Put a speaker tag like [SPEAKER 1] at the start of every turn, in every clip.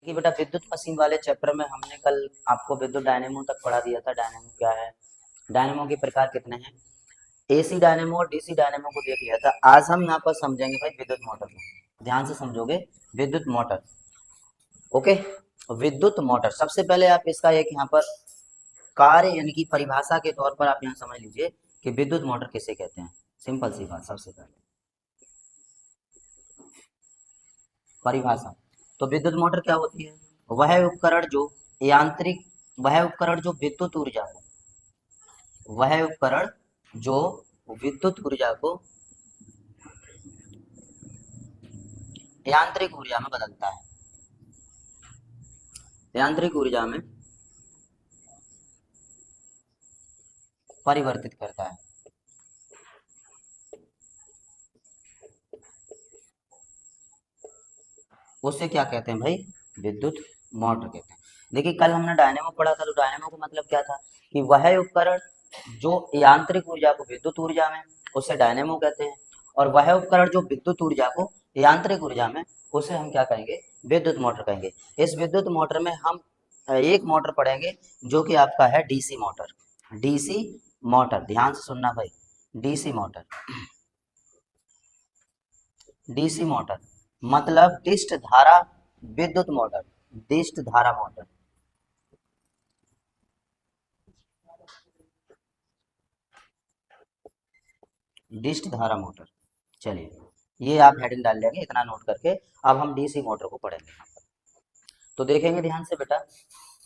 [SPEAKER 1] कि बेटा विद्युत मशीन वाले चैप्टर में हमने कल आपको विद्युत डायनेमो तक पढ़ा दिया था। डायनेमो क्या है, डायनेमो के प्रकार कितने हैं, एसी डायनेमो और डीसी डायनेमो को देख लिया था। आज हम यहाँ पर समझेंगे भाई विद्युत मोटर को, ध्यान से समझोगे विद्युत मोटर। ओके, विद्युत मोटर सबसे पहले आप इसका एक यहाँ पर कार्य यानी कि परिभाषा के तौर पर आप यहाँ समझ लीजिए कि विद्युत मोटर किसे कहते हैं। सिंपल सी बात, सबसे पहले परिभाषा। तो विद्युत मोटर क्या होती है, वह उपकरण जो यांत्रिक, वह उपकरण जो विद्युत ऊर्जा को, वह उपकरण जो विद्युत ऊर्जा को यांत्रिक ऊर्जा में बदलता है, यांत्रिक ऊर्जा में परिवर्तित करता है। उसे क्या कहते हैं भाई, विद्युत मोटर कहते हैं। देखिए कल हमने डायनेमो पढ़ा था, तो डायनेमो का मतलब क्या था कि वह उपकरण जो यांत्रिक ऊर्जा को विद्युत ऊर्जा में, उसे डायनेमो कहते हैं। और वह उपकरण जो विद्युत ऊर्जा को यांत्रिक ऊर्जा में, उसे हम क्या कहेंगे, विद्युत मोटर कहेंगे। इस विद्युत मोटर में हम एक मोटर पढ़ेंगे जो कि आपका है डीसी मोटर। डीसी मोटर, ध्यान से सुनना भाई, डीसी मोटर। डीसी मोटर मतलब डिस्ट धारा विद्युत मोटर, डिस्ट धारा मोटर। डिस्ट धारा मोटर, चलिए ये आप हेडिंग डाल लेंगे, इतना नोट करके। अब हम डीसी मोटर को पढ़ेंगे यहाँ पर। तो देखेंगे ध्यान से बेटा,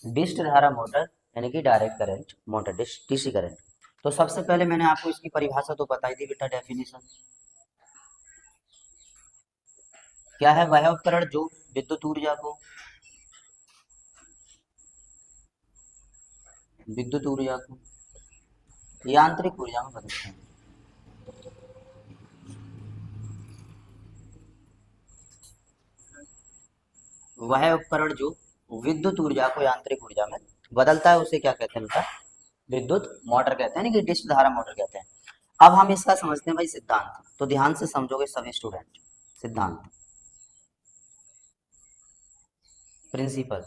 [SPEAKER 1] डिस्ट धारा मोटर यानी कि direct current motor, DC current. तो सबसे पहले मैंने आपको इसकी परिभाषा तो बताई थी बेटा, डेफिनेशन क्या है, वह उपकरण जो विद्युत ऊर्जा को, विद्युत ऊर्जा को यांत्रिक ऊर्जा में बदलते हैं। वह उपकरण जो विद्युत ऊर्जा को यांत्रिक ऊर्जा में बदलता है, उसे क्या कहते हैं बेटा, विद्युत मोटर कहते हैं, कि डिस्ट धारा मोटर कहते हैं। अब हम इसका समझते हैं भाई सिद्धांत, तो ध्यान से समझोगे सभी स्टूडेंट। सिद्धांत, प्रिंसिपल,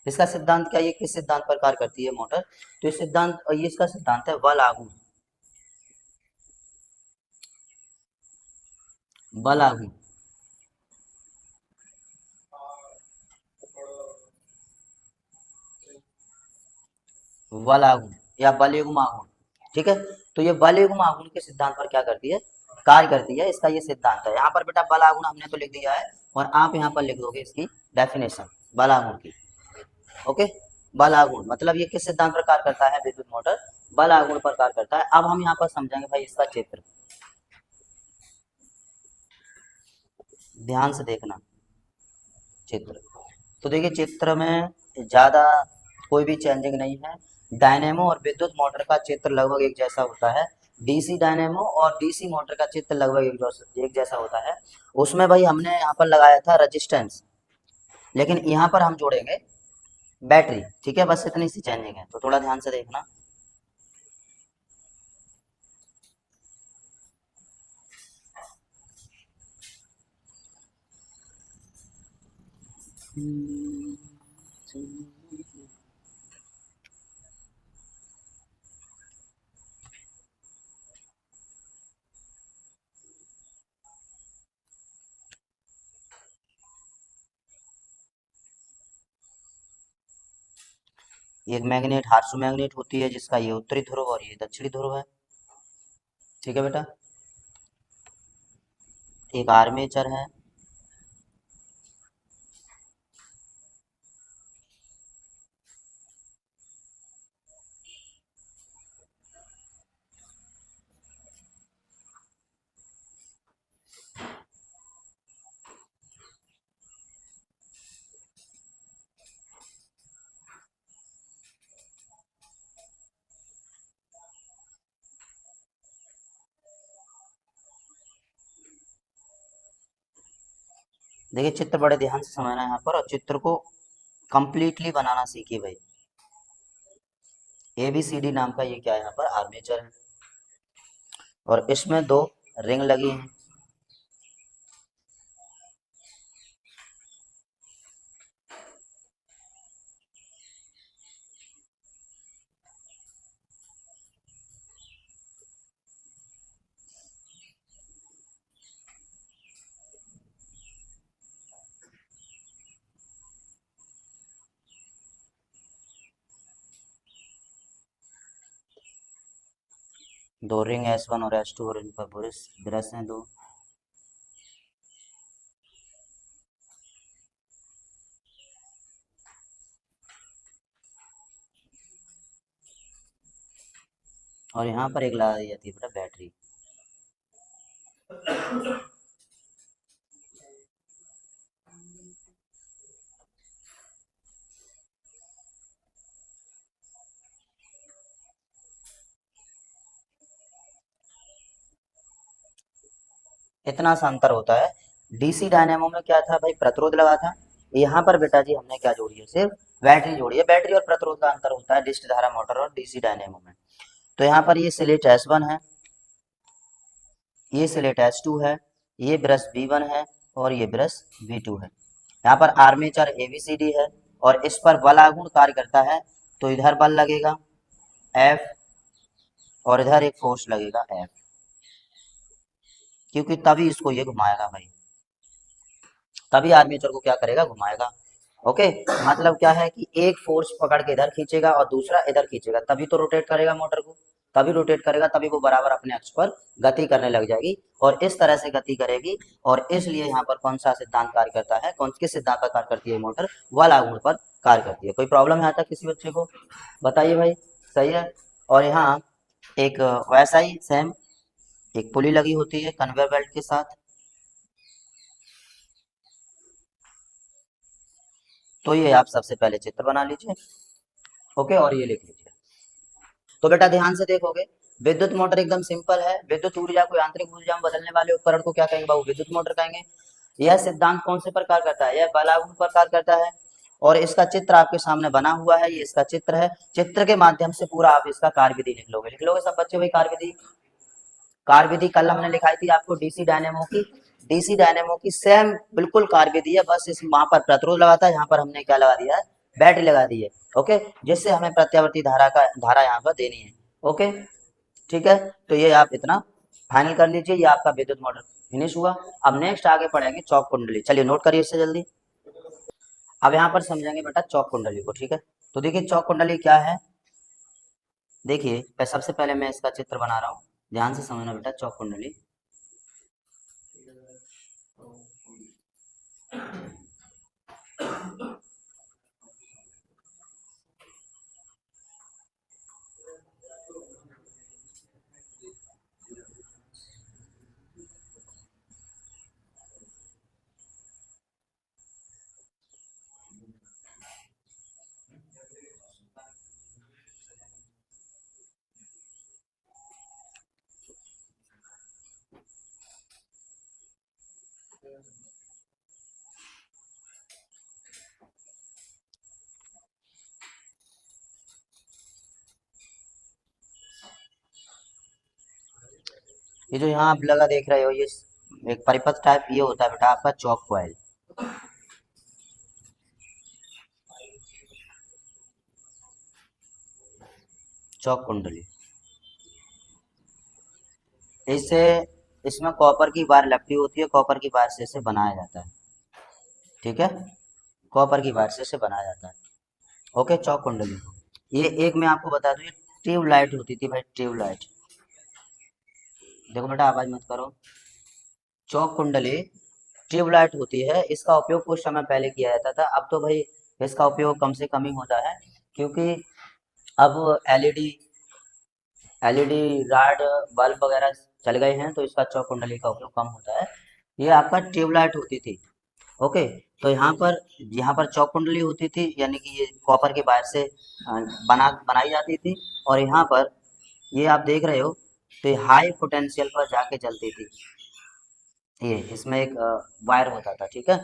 [SPEAKER 1] इसका सिद्धांत क्या, ये किस सिद्धांत पर कार्य करती है मोटर, तो इस सिद्धांत, ये इसका सिद्धांत है बल आघूर्ण। बल आघूर्ण, बल आघूर्ण या बलयुग्म आघूर्ण, ठीक है। तो ये बलयुग्म आघूर्ण के सिद्धांत पर क्या करती है, कार्य करती है, इसका ये सिद्धांत है। यहाँ पर बेटा बल आघूर्ण हमने तो लिख दिया है, और आप यहाँ पर लिख दोगे इसकी डेफिनेशन बल आघूर्ण की। ओके, बल आघूर्ण मतलब ये किस सिद्धांत पर कार्य करता है, विद्युत मोटर बल आघूर्ण पर कार्य करता है। अब हम यहाँ पर समझेंगे भाई इसका चित्र, ध्यान से देखना चित्र। तो देखिए चित्र में ज्यादा कोई भी चेंजिंग नहीं है। डायनेमो और विद्युत मोटर का चित्र लगभग एक जैसा होता है। डीसी डायनेमो और डीसी मोटर का चित्र लगभग एक जैसा होता है। उसमें भाई हमने यहाँ पर लगाया था रेजिस्टेंस, लेकिन यहाँ पर हम जोड़ेंगे बैटरी, ठीक है। बस इतनी सी चेंजिंग है, तो थोड़ा ध्यान से देखना। एक मैग्नेट, हार्सो मैग्नेट होती है, जिसका ये उत्तरी ध्रुव और ये दक्षिणी ध्रुव है, ठीक है बेटा। एक आर्मेचर है, देखिए चित्र बड़े ध्यान से समझना है यहाँ पर, और चित्र को कंप्लीटली बनाना सीखिए भाई। ABCD नाम का ये क्या है, यहाँ पर आर्मेचर है, और इसमें दो रिंग लगी हैं। दो रिंग S1 और S2 और इन पर ब्रश हैं दो। और यहाँ पर एक लगा दी जाती है बेटा बैटरी। इतना सा अंतर होता है। डीसी डायनेमो में क्या था भाई, प्रतिरोध लगा था। यहाँ पर बेटा जी हमने क्या जोड़ी है, सिर्फ बैटरी जोड़ी है। बैटरी और प्रतिरोध का अंतर होता है डिस्क धारा मोटर और डीसी डायनेमो में। तो यहाँ पर ये स्लेट S1 है, ये स्लेट S2 है, ये ब्रश B1 है और ये ब्रश B2 है। यहाँ पर आर्मेचर ABCD है और इस पर बल आघूर्ण कार्य करता है, तो इधर बल लगेगा F और इधर एक फोर्स लगेगा F, क्योंकि तभी इसको ये घुमाएगा भाई, तभी आर्मेचर को क्या करेगा, घुमाएगा। ओके, मतलब क्या है कि एक फोर्स पकड़ के इधर खींचेगा और दूसरा इधर खींचेगा, तभी तो रोटेट करेगा मोटर को, तभी रोटेट करेगा, तभी वो बराबर अपने अक्ष पर गति करने लग जाएगी और इस तरह से गति करेगी। और इसलिए यहाँ पर कौन सा सिद्धांत कार्य करता है, कौन किस सिद्धांत पर कार्य करती है मोटर, बल आघूर्ण पर कार्य करती है। कोई प्रॉब्लम है यहाँ तक किसी बच्चे को, बताइए भाई, सही है। और यहाँ एक वैसा ही सेम एक पुली लगी होती है कन्वेयर बेल्ट के साथ। तो ये आप सबसे पहले चित्र बना लीजिए, ओके, और ये लिख लीजिए। तो बेटा ध्यान से देखोगे, विद्युत मोटर एकदम सिंपल है। विद्युत ऊर्जा को यांत्रिक ऊर्जा में बदलने वाले उपकरण को क्या कहेंगे बाबू, विद्युत मोटर कहेंगे। यह सिद्धांत कौन से प्रकार करता है, यह बलागुण प्रकार करता है। और इसका चित्र आपके सामने बना हुआ है, ये इसका चित्र है। चित्र के माध्यम से पूरा आप इसका कार्यविधि लिख लोगे सब बच्चे भाई। कार्यविधि, कार्यविधि कल हमने लिखाई थी आपको डीसी डायनेमो की। डीसी डायनेमो की सेम बिल्कुल कार्यविधि है, बस इस वहां पर प्रतिरोध लगाता है, यहाँ पर हमने क्या लगा दिया है, बैटरी लगा दी है। ओके, जिससे हमें प्रत्यावर्ती धारा यहाँ पर देनी है। ओके, ठीक है। तो ये आप इतना फाइनल कर लीजिए, ये आपका विद्युत मोटर फिनिश हुआ। अब नेक्स्ट आगे पढ़ेंगे चौक कुंडली। चलिए नोट करिए इससे जल्दी। अब यहाँ पर समझेंगे बेटा चौक कुंडली को, ठीक है। तो देखिए चौक कुंडली क्या है, देखिए सबसे पहले मैं इसका चित्र बना रहा हूँ, ध्यान से समझना बेटा। चौक कुंडली, ये जो यहाँ आप लगा देख रहे हो, ये एक परिपथ टाइप ये होता है बेटा आपका चौक कॉइल। चौक कुंडली, इससे इसमें कॉपर की वायर लपटी होती है, कॉपर की वायर से इसे बनाया जाता है, ठीक है। कॉपर की वायर से इसे बनाया जाता है। ओके, चौक कुंडली। ये एक मैं आपको बता दूं, ये ट्यूब लाइट होती थी भाई, ट्यूब लाइट। देखो बेटा आवाज मत करो। चौक कुंडली ट्यूबलाइट होती है, इसका उपयोग कुछ समय पहले किया जाता था, अब तो भाई इसका उपयोग कम से कम ही होता है, क्योंकि अब एलईडी एलईडी रॉड बल्ब वगैरह चल गए हैं, तो इसका चौक कुंडली का उपयोग कम होता है। ये आपका ट्यूबलाइट होती थी। ओके, तो यहाँ पर चौक कुंडली होती थी, यानी कि ये कॉपर के वायर से बनाई जाती थी। और यहाँ पर ये आप देख रहे हो, तो ये हाई पोटेंशियल पर जाके चलती थी। ये इसमें एक वायर होता था, ठीक है।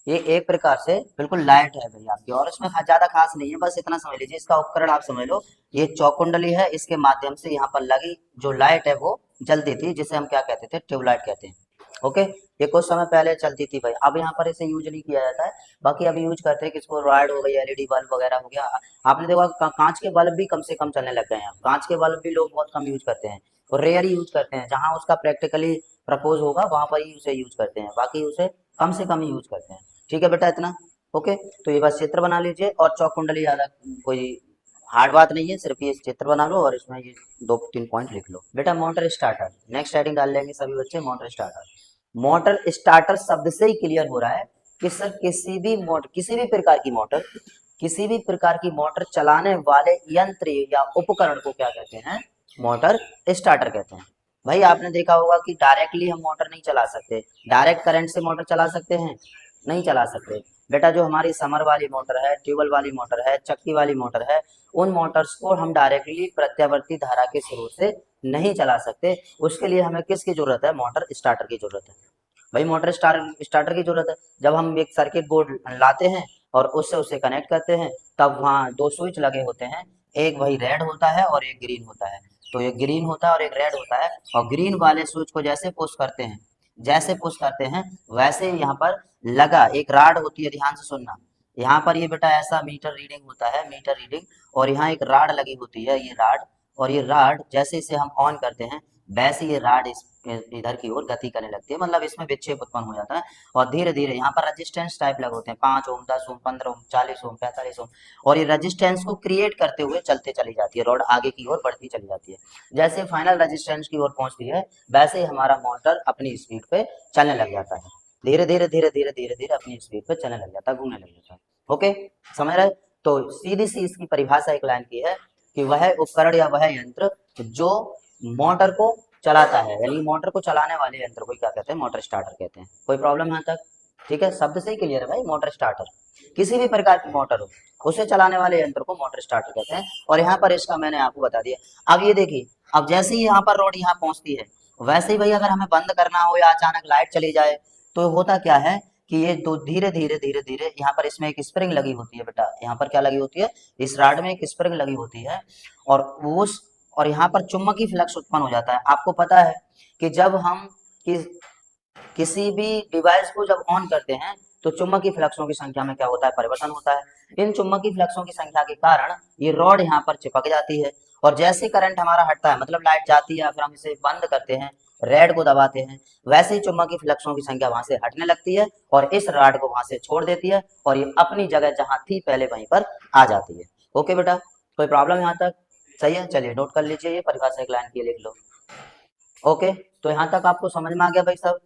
[SPEAKER 1] ये एक प्रकार से बिल्कुल लाइट है भाई आपकी, और इसमें ज्यादा खास नहीं है, बस इतना समझ लीजिए, इसका उपकरण आप समझ लो। ये चौक कुंडली है, इसके माध्यम से यहाँ पर लगी जो लाइट है वो जलती थी, जिसे हम क्या कहते थे, ट्यूबलाइट कहते हैं। ओके, ये कुछ समय पहले चलती थी भाई, अब यहाँ पर इसे यूज नहीं किया जाता है। बाकी अभी यूज करते हैं किसको, रॉड हो गई, एलईडी बल्ब वगैरह हो गया। आपने देखा कांच के बल्ब भी कम से कम चलने लग गए हैं, कांच के बल्ब भी लोग बहुत कम यूज करते हैं, और रेयर ही यूज करते हैं। जहाँ उसका प्रैक्टिकली प्रपोज होगा वहां पर ही उसे यूज करते हैं, बाकी उसे कम से कम ही यूज करते हैं। ठीक है बेटा इतना। ओके, तो ये बस चित्र बना लीजिए, और चौक कुंडली ज्यादा कोई हार्ड बात नहीं है, सिर्फ ये चित्र बना लो और इसमें ये 2-3 पॉइंट लिख लो। बेटा मोटर स्टार्टर, नेक्स्ट हेडिंग डाल लेंगे सभी बच्चे, मोटर स्टार्टर। मोटर स्टार्टर शब्द से ही क्लियर हो रहा है कि सर किसी भी प्रकार की मोटर, किसी भी प्रकार की मोटर चलाने वाले यंत्र या उपकरण को क्या कहते हैं, मोटर स्टार्टर कहते हैं। भाई आपने देखा होगा कि डायरेक्टली हम मोटर नहीं चला सकते, डायरेक्ट करंट से मोटर चला सकते हैं, नहीं चला सकते। बेटा जो हमारी समर वाली मोटर है, ट्यूबवेल वाली मोटर है, चक्की वाली मोटर है, उन मोटर्स को हम डायरेक्टली प्रत्यावर्ती धारा के स्रोत से नहीं चला सकते। उसके लिए हमें किसकी जरूरत है, मोटर स्टार्टर की जरूरत है। भाई मोटर स्टार्टर की जरूरत है। जब हम एक सर्किट बोर्ड लाते हैं और उससे उसे कनेक्ट करते हैं, तब वहाँ 2 स्विच लगे होते हैं, एक वही रेड होता है और एक ग्रीन होता है। तो एक ग्रीन होता है और एक रेड होता है, और ग्रीन वाले स्विच को जैसे पुश करते हैं, जैसे पुश करते हैं वैसे यहाँ पर लगा एक राड होती है, ध्यान से सुनना। यहाँ पर ये बेटा ऐसा मीटर रीडिंग होता है, मीटर रीडिंग, और यहाँ एक राड लगी होती है, ये राड, और ये राड जैसे इसे हम ऑन करते हैं वैसे ये राड इधर की ओर गति करने लगती है, मतलब इसमें विक्षेप उत्पन्न हो जाता है। और धीरे धीरे यहाँ पर रेजिस्टेंस टाइप लगे होते हैं, 5 ओम, 10 ओम, 15 ओम, 40 ओम, 45 ओम, और ये रेजिस्टेंस को क्रिएट करते हुए चलते चली जाती है, रॉड आगे की ओर बढ़ती चली जाती है। जैसे फाइनल रेजिस्टेंस की ओर पहुंचती है वैसे ही हमारा मोटर अपनी स्पीड पे चलने लग जाता है, धीरे धीरे धीरे धीरे धीरे धीरे अपनी स्पीड पे चलने लग जाता है, घूमने लग जाता है। ओके, समझ रहे? तो सीधी सी इसकी परिभाषा एक लाइन की है कि वह उपकरण या वह यंत्र जो मोटर को चलाता है, यानी मोटर को चलाने वाले यंत्र को क्या कहते हैं, मोटर स्टार्टर कहते हैं। कोई प्रॉब्लम यहाँ तक? ठीक है, शब्द से ही क्लियर है भाई, मोटर स्टार्टर। किसी भी प्रकार की मोटर हो उसे चलाने वाले यंत्र को मोटर स्टार्टर कहते हैं। और यहाँ पर इसका मैंने आपको बता दिया। अब ये देखिए, अब जैसे ही यहाँ पर रोड यहाँ पहुंचती है वैसे ही भाई अगर हमें बंद करना हो या अचानक लाइट चली जाए तो होता क्या है कि ये दो धीरे धीरे धीरे धीरे यहाँ पर इसमें एक स्प्रिंग लगी होती है बेटा, यहाँ पर क्या लगी होती है, इस राड में एक स्प्रिंग लगी होती है, और उस और यहाँ पर चुंबकीय फ्लक्स उत्पन्न हो जाता है। आपको पता है कि जब हम किसी भी डिवाइस को जब ऑन करते हैं तो चुंबकीय फ्लक्सों की संख्या में क्या होता है, परिवर्तन होता है। इन चुंबकीय फ्लक्सों की संख्या के कारण ये रॉड यहाँ पर चिपक जाती है, और जैसे करंट हमारा हटता है, मतलब लाइट जाती है, फिर हम इसे बंद करते हैं, रेड को दबाते हैं, वैसे ही चुंबकीय फ्लक्सों की संख्या वहां से हटने लगती है और इस रॉड को वहां से छोड़ देती है, और ये अपनी जगह जहां थी पहले वहीं पर आ जाती है। ओके बेटा, कोई प्रॉब्लम यहाँ तक? सही है, चलिए नोट कर लीजिए, ये परिभाषा एक लाइन की लिख लो। ओके, तो यहाँ तक आपको समझ में आ गया भाई सब?